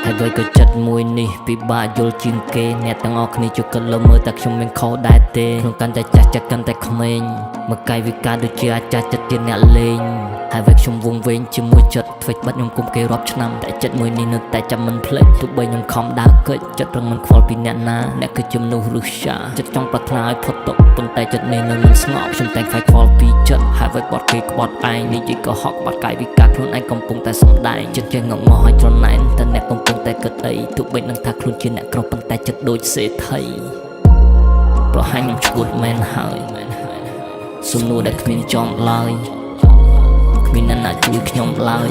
ហើយដូចក៏ចិត្តមួយនេះពិបាកយល់ជាងគេអ្នកទាំងអស់គ្នាជួយគិតលើមើលតែខ្ញុំមិនខុសដែរទេក្នុងកាន់តែចាស់ចិត្តកាន់តែក្មេងមកកាយវិការដូចជាអាចារ្យចិត្តជាអ្នកលេងហើយវាខ្ញុំវងវែងជាមួយចិត្តធ្វើបាត់ខ្ញុំគុំគេរាប់ឆ្នាំតែចិត្តមួយនេះនៅតែចាំមិនភ្លេចទោះបីខ្ញុំខំដើរកិច្ចចិត្តរឹងមិនខ្វល់ពីអ្នកណាអ្នកគឺជាមនុស្សឬសាចិត្តចង់ប្រាថ្នាឲ្យផុតទុកប៉ុន្តែចិត្តនេះនៅមិនស្ងប់ខ្ញុំតែខ្វាយខ្វល់ពីចិត្តហើយវាបត់គេក្បត់ឯងនិយាយក៏ហក់បាត់កាយវិការខ្លួនឯងកំពុងតែសំដែងចិត្តជាងងល់ឲ្យច្រណែនតែអ្នកកំពុងតែគិតអីទោះបីនឹងថាខ្លួនជាអ្នកក្រប៉ុន្តែចិត្តដូចសេដ្ឋីប្រហែលខ្ញុំឈួតមែនហើយសំណួរដែលគ្មានចំឡើយគ្មានអ្នកណាជួយខ្ញុំឡើយ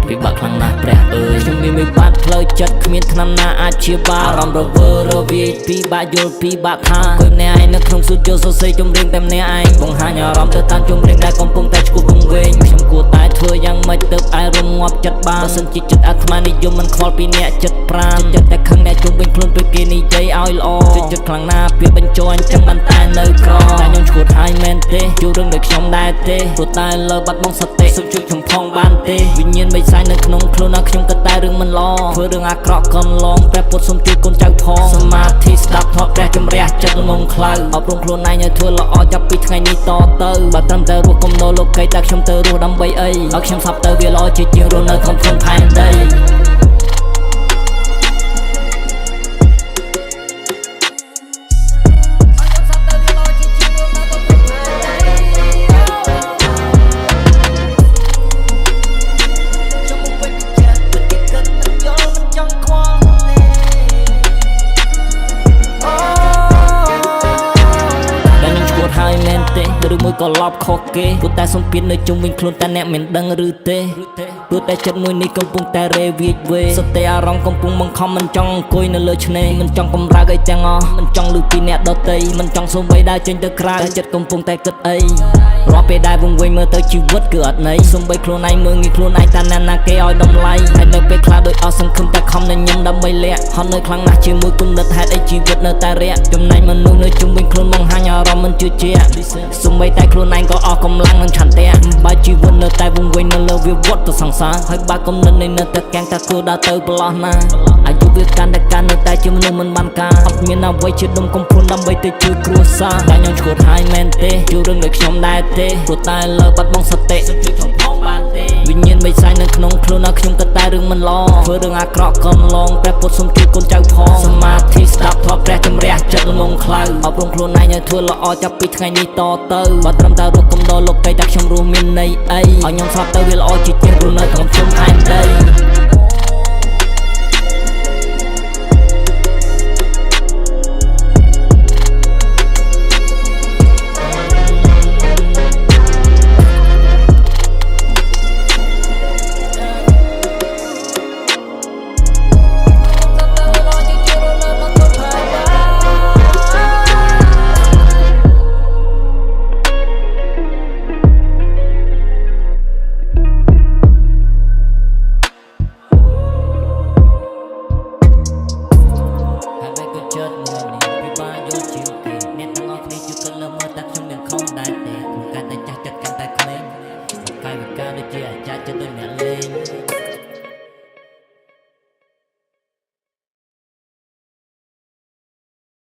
ពិបាកខ្លាំងណាស់ព្រះអើយខ្ញុំមានវិបត្តិផ្លូវចិត្តគ្មានថ្នាំណាអាចព្យាបាលអារម្មណ៍រវើរវាយពិបាកយល់ពិបាកថាគួយម្នាក់ឯងនៅក្នុងស៊ូជោសរសេរចម្រៀងតែម្នាក់ឯងបង្ហាញអារម្មណ៍ទៅតាមចម្រៀងដែលកំពុងតែឈួតគង់វែងខ្ញុំគួរតែធ្វើយ៉ាងម៉េចទៅឲ្យរងាប់ចិត្តបានបើសិនជាចិត្តអាត្មានិយមមិនខ្វល់ពីអ្នកចិត្តប្រាណចិត្តតែខឹងអ្នកជុំវិញខ្លួនពេលគេនិយាយឲ្យល្អចិត្តខ្លាំងណាស់វាបញ្ចូលអញ្ចឹងបានតែនៅក្រតែខ្ញុំឈួតហើយមែនទេជួរឿងដូចខ្ញុំដែរទេព្រោះតែលើបាត់បង់សតិសុខជួយខ្ញុំផងបានទេវិញ្ញាណបិសាចនៅក្នុងខ្លួនណាខ្ញុំក៏តែរឿងមិនល្អធ្វើរឿងអាក្រក់កន្លងព្រះពុទ្ធសូមជួយកូនចៅផងសមាធិស្ដាប់ធម៌ព្រះជំរះចិត្តងងខ្លៅអប់រំខ្លួនឯងឲ្យធ្វើល្អចាប់ពីថ្ងៃនេះតទៅបើត្រឹមតែរស់កុំដោលោកីតែខ្ញុំទៅរស់ដើម្បីអីឲ្យខ្ញុំសាប់ទៅវាល្អជាជាងរស់នៅក្នុងខ្លួនផែនដីឬមួយក៏ឡប់ខុសគេព្រោះតែសំពាធនៅជុំវិញខ្លួនតែអ្នកមិនដឹងឬទេព្រោះតែចិត្តមួយនេះកំពុងតែរេវាយវេសតិអារម្មណ៍កំពុងបង្ខំមិនចង់អង្គុយនៅលើឆ្នេរមិនចង់បំរើអីទាំងអស់មិនចង់ឮពីអ្នកដទៃមិនចង់សូម្បីដើរចេញទៅក្រៅចិត្តកំពុងតែគិតអីរាល់ពេលដែលវង្វេងមើលទៅជីវិតគឺអត់ន័យសូម្បីខ្លួនឯងមើលងាយខ្លួនឯងតែអ្នកណាគេឲ្យតម្លៃហើយនៅពេលខ្លះដូចអស់សង្ឃឹមតែខំនៅញញឹមដើម្បីលាក់ហត់នៅខ្លាំងណាស់ជាមួយគុណិតហេតុអីជីវិតនៅតែរាក់ចំណែកមនុស្សនៅជុំវិញខ្លួនបង្ហាញអារម្មណ៍មិនជឿជាក់សូម្បីតែខ្លួនឯងក៏អស់កម្លាំងនិងឆន្ទៈបើជីវិតនៅតែវង្វេងនៅលើវាវត្តទៅសង្សារហើយបើគំនិតនៃនៅតែកាំងតែគួរដើរទៅប្រឡោះណាអាយុវាកាន់តែកាន់នៅតែជាមនុស្សមិនបានការអត់មានអ្វីជាដុំកំភួនដើម្បីទៅជួយគ្រួសារតែខ្ញុំឈួតហើយមែនទេជួរឿងដូចខ្ញុំដែរទេព្រោះតែលើបាត់បង់សតិជួយខ្ញុំផងបានទេវិញ្ញាណបិសាចនៅក្នុងខ្លួនណាខ្ញុំក៏តែរឿងមិនល្អធ្វើរឿងអាក្រក់កន្លងព្រះពុទ្ធសូមជួយកូនចៅផងសមាធិស្ដាប់ធម៌ព្រះជំរះចិត្តងងខ្លៅអប់រំខ្លួនឯងឲ្យធ្វើល្អចាប់ពីថ្ងៃនេះតទៅបើត្រឹមតែរស់កុំដោលោកីតែខ្ញុំរស់មានន័យអីឲ្យខ្ញុំស្លាប់ទៅវាល្អជាជាងរស់នៅក្នុងខ្ញុំផែនដីចិត្តមួយនេះពិបាកយល់ជាងគេអ្នកទាំងអស់គ្នាជួយគិតលើមើលតែខ្ញុំនឹងខំដែរទេខ្ញុំកាន់តែចាស់ចិត្តកាន់តែក្មេងកាយវិការដូចជាអាចារ្យចិត្តដូចអ្នកលេង